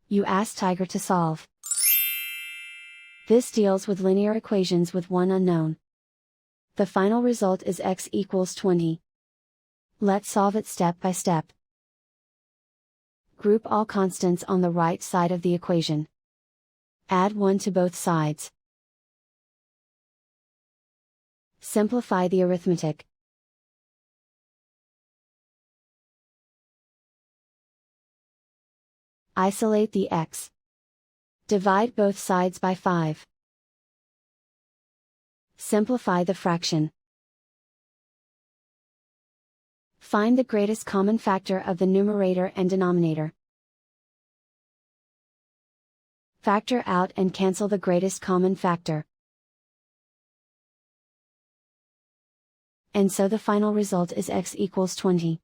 You ask Tiger to solve. This deals with linear equations with one unknown. The final result is x equals 20. Let's solve it step by step. Group all constants on the right side of the equation. Add 1 to both sides. Simplify the arithmetic. Isolate the x. Divide both sides by 5. Simplify the fraction. Find the greatest common factor of the numerator and denominator. Factor out and cancel the greatest common factor. And so the final result is x equals 20.